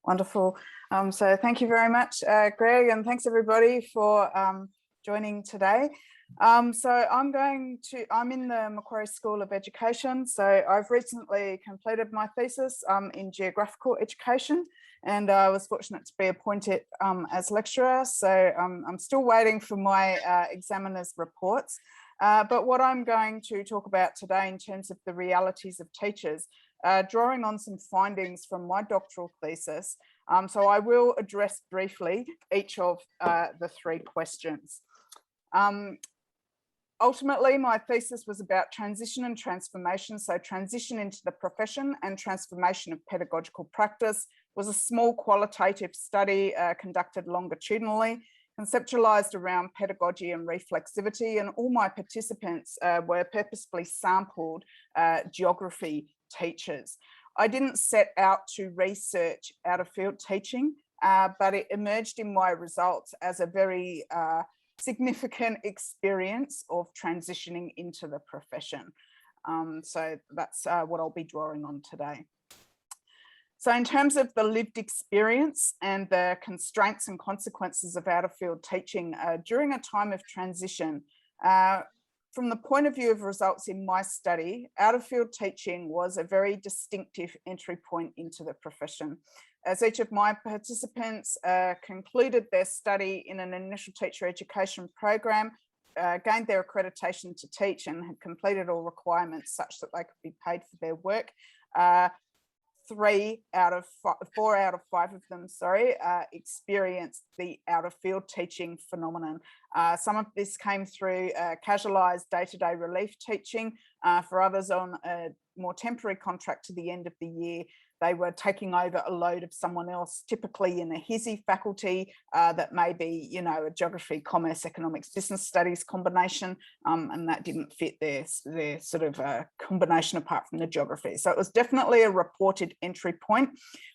Wonderful. So thank you very much, Greg, and thanks everybody for joining today. So I'm in the Macquarie School of Education. So I've recently completed my thesis in geographical education, and I was fortunate to be appointed as lecturer. So I'm still waiting for my examiner's reports. But what I'm going to talk about today in terms of the realities of teachers, drawing on some findings from my doctoral thesis. So I will address briefly each of the three questions. Ultimately, my thesis was about transition and transformation. So transition into the profession and transformation of pedagogical practice was a small qualitative study conducted longitudinally, conceptualized around pedagogy and reflexivity, and all my participants were purposefully sampled geography teachers. I didn't set out to research out of field teaching, but it emerged in my results as a very significant experience of transitioning into the profession. So that's what I'll be drawing on today. So in terms of the lived experience and the constraints and consequences of out of field teaching during a time of transition, from the point of view of results in my study, out of field teaching was a very distinctive entry point into the profession. As each of my participants concluded their study in an initial teacher education program, gained their accreditation to teach, and had completed all requirements such that they could be paid for their work, 4 out of 5 of them, experienced the out of field teaching phenomenon. Some of this came through casualised day-to-day relief teaching. For others on a more temporary contract to the end of the year, they were taking over a load of someone else, typically in a HISI faculty that may be, you know, a geography, commerce, economics, business studies combination, and that didn't fit their sort of combination apart from the geography. So it was definitely a reported entry point,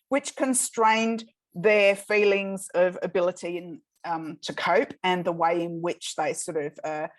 which constrained their feelings of ability and to cope, and the way in which they sort of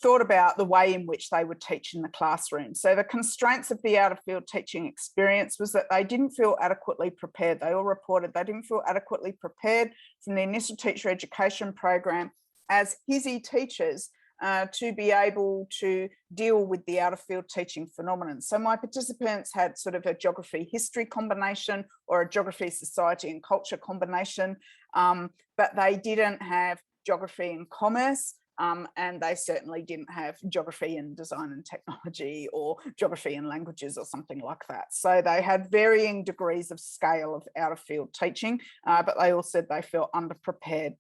thought about the way in which they would teach in the classroom. So the constraints of the out of field teaching experience was that they didn't feel adequately prepared. They all reported they didn't feel adequately prepared from the initial teacher education program as HISI teachers to be able to deal with the out of field teaching phenomenon. So my participants had sort of a geography history combination or a geography society and culture combination, but they didn't have geography and commerce. And they certainly didn't have geography and design and technology or geography and languages or something like that. So they had varying degrees of scale of out of field teaching, but they all said they felt underprepared.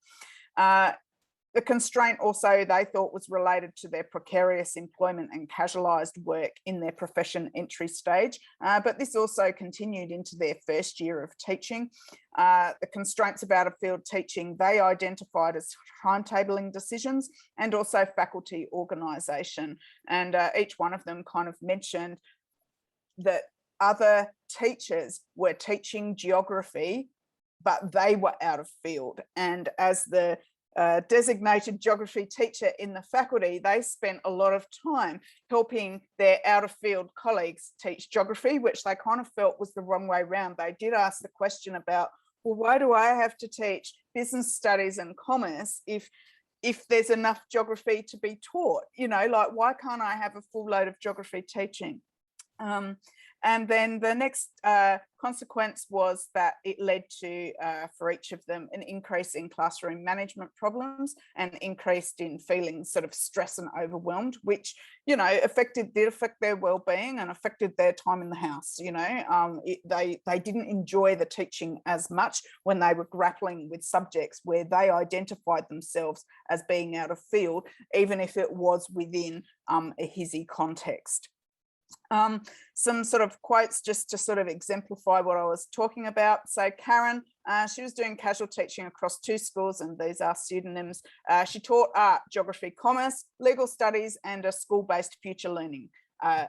The constraint also they thought was related to their precarious employment and casualised work in their profession entry stage, but this also continued into their first year of teaching. The constraints of out of field teaching they identified as timetabling decisions and also faculty organisation, and each one of them kind of mentioned that other teachers were teaching geography, but they were out of field, and as the designated geography teacher in the faculty, they spent a lot of time helping their out of field colleagues teach geography, which they kind of felt was the wrong way around. They did ask the question about, well, why do I have to teach business studies and commerce if there's enough geography to be taught? You know, like, why can't I have a full load of geography teaching? And then the next consequence was that it led to, for each of them, an increase in classroom management problems and increased in feeling sort of stress and overwhelmed, which, you know, did affect their well-being and affected their time in the house. You know, they didn't enjoy the teaching as much when they were grappling with subjects where they identified themselves as being out of field, even if it was within a HISI context. Some sort of quotes just to sort of exemplify what I was talking about. So Karen, she was doing casual teaching across 2 schools, and these are pseudonyms. She taught art, geography, commerce, legal studies, and a school-based future learning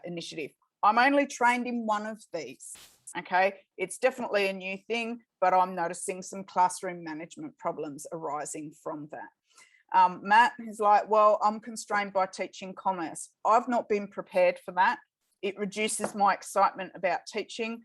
initiative. I'm only trained in one of these. Okay, it's definitely a new thing, but I'm noticing some classroom management problems arising from that. Matt is like, well, I'm constrained by teaching commerce. I've not been prepared for that. It reduces my excitement about teaching.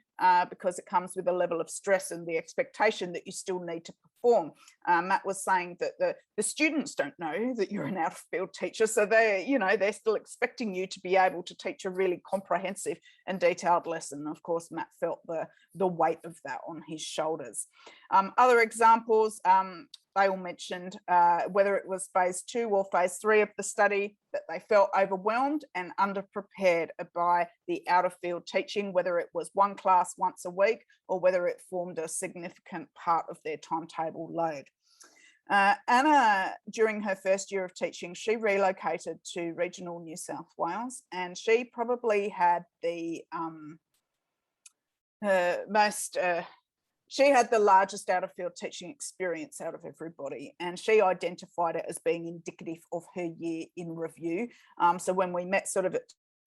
because it comes with a level of stress and the expectation that you still need to perform. Matt was saying that the students don't know that you're an out-of-field teacher, so they're still expecting you to be able to teach a really comprehensive and detailed lesson. Of course, Matt felt the weight of that on his shoulders. Other examples, they all mentioned whether it was phase 2 or phase 3 of the study, that they felt overwhelmed and underprepared by the out-of-field teaching, whether it was one class once a week or whether it formed a significant part of their timetable load. Anna, during her first year of teaching, she relocated to regional New South Wales, and she probably had the she had the largest out-of-field teaching experience out of everybody, and she identified it as being indicative of her year in review. So when we met sort of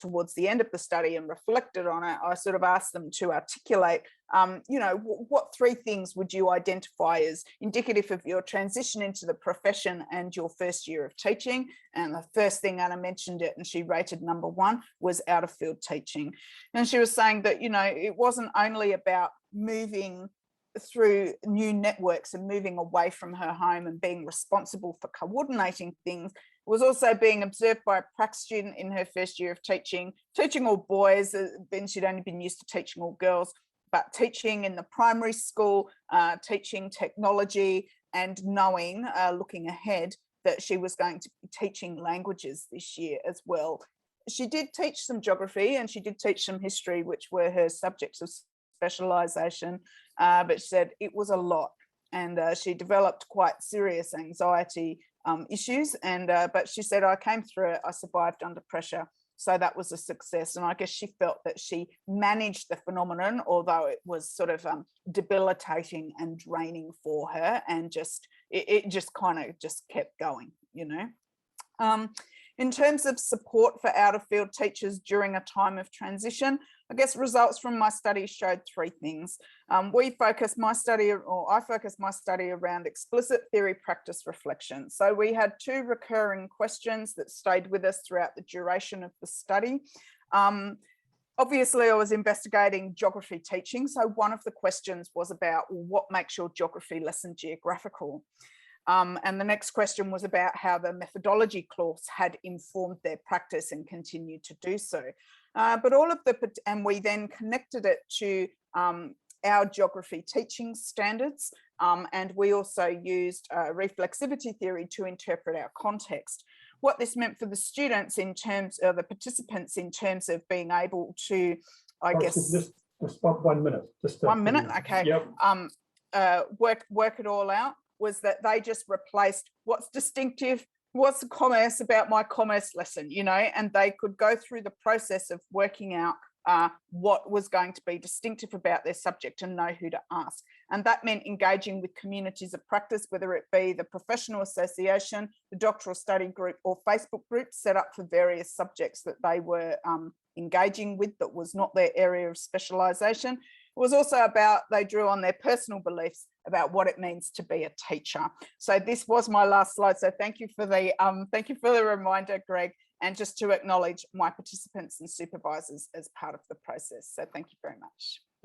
towards the end of the study and reflected on it, I sort of asked them to articulate, what 3 things would you identify as indicative of your transition into the profession and your first year of teaching? And the first thing Anna mentioned it, and she rated number 1, was out-of-field teaching. And she was saying that, it wasn't only about moving through new networks and moving away from her home and being responsible for coordinating things. It was also being observed by a prac student in her first year of teaching all boys. Then she'd only been used to teaching all girls, but teaching in the primary school, teaching technology, and knowing, looking ahead, that she was going to be teaching languages this year as well. She did teach some geography and she did teach some history, which were her subjects of specialisation, but she said it was a lot, and she developed quite serious anxiety issues, and but she said, I came through it, I survived under pressure, so that was a success. And I guess she felt that she managed the phenomenon, although it was sort of debilitating and draining for her, and it just kind of just kept going, In terms of support for out-of-field teachers during a time of transition, I guess results from my study showed 3 things. I focused my study around explicit theory, practice, reflection. So we had 2 recurring questions that stayed with us throughout the duration of the study. Obviously, I was investigating geography teaching. So one of the questions was about what makes your geography lesson geographical? And the next question was about how the methodology course had informed their practice and continued to do so. And we then connected it to our geography teaching standards, and we also used reflexivity theory to interpret our context. What this meant for the students in terms of the participants in terms of being able to, just 1 minute. Just 1 minute, okay. Yep. Work it all out, was that they just replaced what's distinctive, what's the commerce about my commerce lesson, and they could go through the process of working out what was going to be distinctive about their subject and know who to ask. And that meant engaging with communities of practice, whether it be the professional association, the doctoral study group, or Facebook groups set up for various subjects that they were engaging with that was not their area of specialisation. It was also about, they drew on their personal beliefs about what it means to be a teacher. So this was my last slide. So thank you for the reminder, Greg, and just to acknowledge my participants and supervisors as part of the process. So thank you very much.